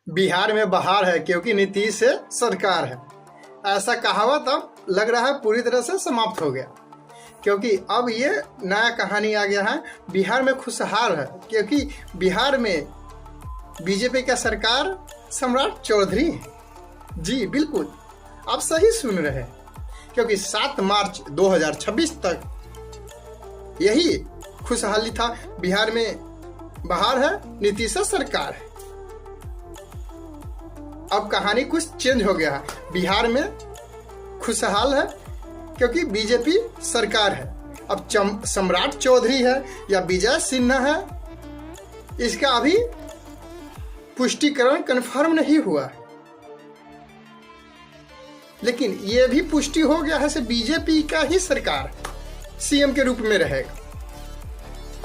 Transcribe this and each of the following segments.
बिहार में बहार है क्योंकि नीतीश सरकार है। ऐसा कहावत अब लग रहा है पूरी तरह से समाप्त हो गया, क्योंकि अब ये नया कहानी आ गया है। बिहार में खुशहाल है क्योंकि बिहार में बीजेपी का सरकार सम्राट चौधरी है। जी बिल्कुल, आप सही सुन रहे हैं, क्योंकि 7 मार्च 2026 तक यही खुशहाली था। बिहार में बहार है, नीतीश सरकार है। अब कहानी कुछ चेंज हो गया है। बिहार में खुशहाल है क्योंकि बीजेपी सरकार है। अब सम्राट चौधरी है या विजय सिन्हा है, इसका अभी पुष्टिकरण कंफर्म नहीं हुआ है, लेकिन यह भी पुष्टि हो गया है से बीजेपी का ही सरकार सीएम के रूप में रहेगा।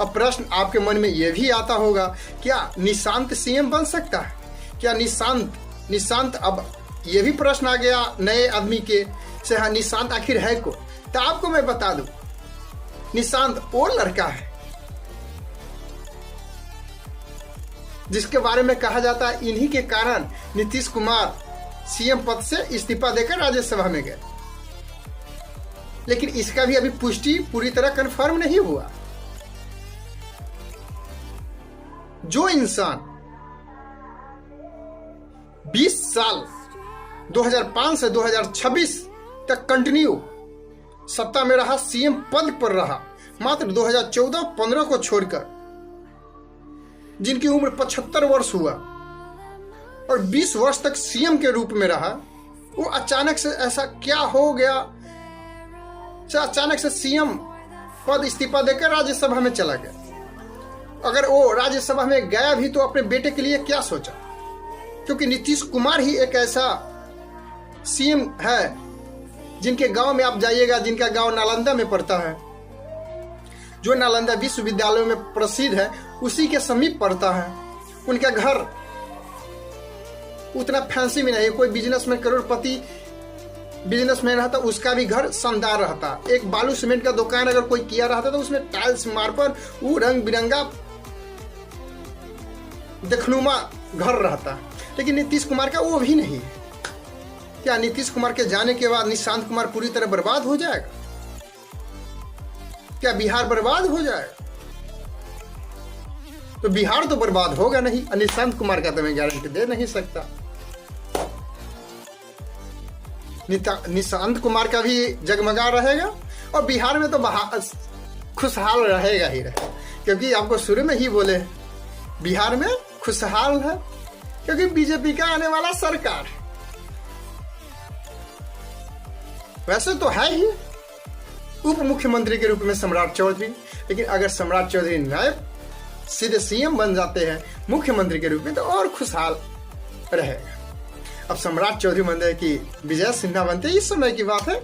अब प्रश्न आपके मन में यह भी आता होगा, क्या निशांत सीएम बन सकता है? क्या निशांत अब यह भी प्रश्न आ गया नए आदमी के से, हाँ निशांत आखिर है को? तो आपको मैं बता दूं, निशांत वो लड़का है जिसके बारे में कहा जाता है इन्हीं के कारण नीतीश कुमार सीएम पद से इस्तीफा देकर राज्यसभा में गए, लेकिन इसका भी अभी पुष्टि पूरी तरह कंफर्म नहीं हुआ। जो इंसान 20 साल 2005 से 2026 तक कंटिन्यू सत्ता में रहा, सीएम पद पर रहा, मात्र 2014-15 को छोड़कर, जिनकी उम्र 75 वर्ष हुआ और 20 वर्ष तक सीएम के रूप में रहा, वो अचानक से ऐसा क्या हो गया, अचानक से सीएम पद इस्तीफा देकर राज्यसभा में चला गया। अगर वो राज्यसभा में गया भी तो अपने बेटे के लिए क्या सोचा? क्योंकि नीतीश कुमार ही एक ऐसा सीएम है जिनके गांव में आप जाइएगा, जिनका गांव नालंदा में पड़ता है, जो नालंदा विश्वविद्यालय में प्रसिद्ध है, उसी के समीप पड़ता है। उनका घर उतना फैंसी में नहीं, कोई बिजनेसमैन करोड़पति बिजनेसमैन रहता उसका भी घर शानदार रहता। एक बालू सीमेंट का दुकान अगर कोई किया रहता तो उसमें टाइल्स मार्बल वो रंग बिरंगा देखनुमा घर रहता, लेकिन नीतीश कुमार का वो भी नहीं है। क्या नीतीश कुमार के जाने के बाद निशांत कुमार पूरी तरह बर्बाद हो जाएगा? क्या बिहार बर्बाद हो जाएगा? तो बिहार तो बर्बाद होगा नहीं, निशांत कुमार का तो मैं गारंटी दे नहीं सकता। निशांत कुमार का भी जगमगा रहेगा और बिहार में तो खुशहाल रहेगा ही रहेगा, क्योंकि आपको शुरू में ही बोले बिहार में खुशहाल है क्योंकि बीजेपी का आने वाला सरकार है। वैसे तो है ही उप मुख्यमंत्री के रूप में सम्राट चौधरी, लेकिन अगर सम्राट चौधरी नायब सीधे सीएम बन जाते हैं मुख्यमंत्री के रूप में तो और खुशहाल रहेगा। अब सम्राट चौधरी बनते कि विजय सिन्हा बनते, इस समय की बात है,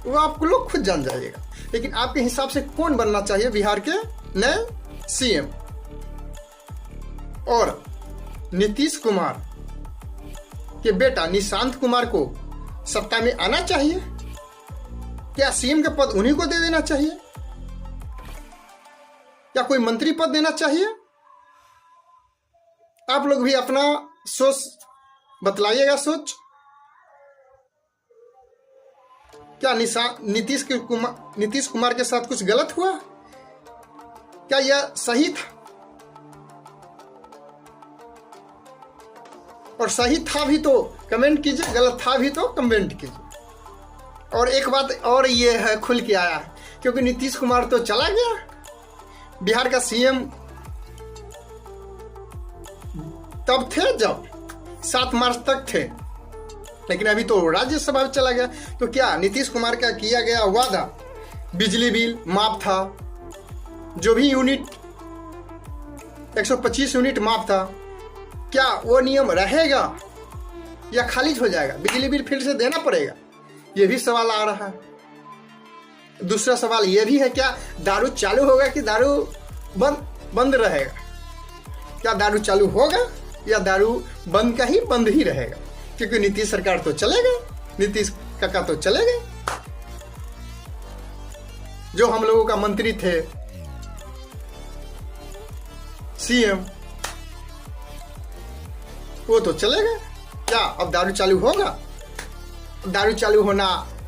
वो आपको लोग खुद जान जाइएगा। लेकिन आपके हिसाब से कौन बनना चाहिए बिहार के नए सीएम? और नीतीश कुमार के बेटा निशांत कुमार को सत्ता में आना चाहिए? क्या सीएम का पद उन्हीं को दे देना चाहिए? क्या कोई मंत्री पद देना चाहिए? आप लोग भी अपना सोच बतलाइएगा। सोच, क्या नीतीश कुमार के साथ कुछ गलत हुआ? क्या यह सही था? और सही था भी तो कमेंट कीजिए, गलत था भी तो कमेंट कीजिए। और एक बात और ये है खुल के आया है, क्योंकि नीतीश कुमार तो चला गया, बिहार का सीएम तब थे जब 7 मार्च तक थे, लेकिन अभी तो राज्यसभा में चला गया। तो क्या नीतीश कुमार का किया गया वादा, बिजली बिल माफ था, जो भी यूनिट 125 यूनिट माफ था, क्या वो नियम रहेगा या खारिज हो जाएगा? बिजली बिल फिर से देना पड़ेगा, ये भी सवाल आ रहा है। दूसरा सवाल ये भी है, क्या दारू चालू होगा कि दारू बंद रहेगा? क्या दारू चालू होगा या दारू बंद का ही बंद ही रहेगा? क्योंकि नीतीश सरकार तो चलेगा, नीतीश काका तो चलेगा। जो हम लोगों का मंत्री थे, सीएम, वो तो चलेगा। क्या अब दारू चालू होगा? दारू चालू होना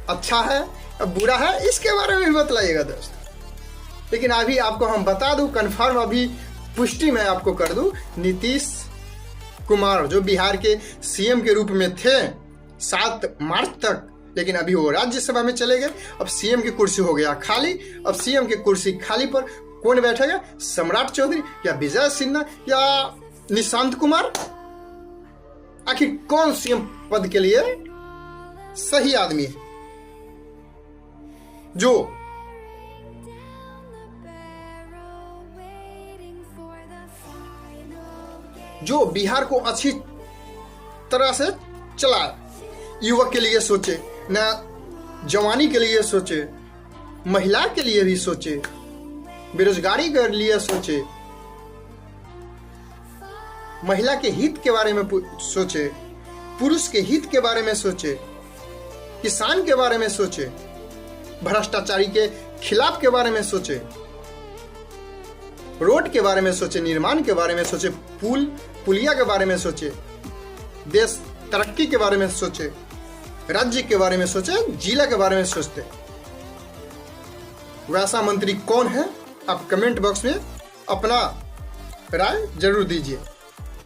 अच्छा है अब बुरा है, इसके बारे में भी बतलाइएगा दोस्त। लेकिन अभी आपको हम बता दूं, कंफर्म अभी पुष्टि मैं आपको कर दूं, नीतीश कुमार जो बिहार के सीएम के रूप में थे 7 मार्च तक, लेकिन अभी वो राज्यसभा में चले गए। अब सीएम की कुर्सी हो गया खाली। अब सीएम की कुर्सी खाली पर कौन बैठेगा? सम्राट चौधरी या विजय सिन्हा या निशांत कुमार? आखिर कौन सीएम पद के लिए सही आदमी है? जो बिहार को अच्छी तरह से चलाए, युवक के लिए सोचे, न जवानी के लिए सोचे, महिला के लिए भी सोचे, बेरोजगारी के लिए सोचे, महिला के हित के बारे में सोचे, पुरुष के हित के बारे में सोचे, किसान के बारे में सोचे, भ्रष्टाचारी के खिलाफ के बारे में सोचे, रोड के बारे में सोचे, निर्माण के बारे में सोचे, पुलिया के बारे में सोचे, देश तरक्की के बारे में सोचे, राज्य के बारे में सोचे, जिला के बारे में सोचते। वैसा मंत्री कौन है? आप कमेंट बॉक्स में अपना राय जरूर दीजिए।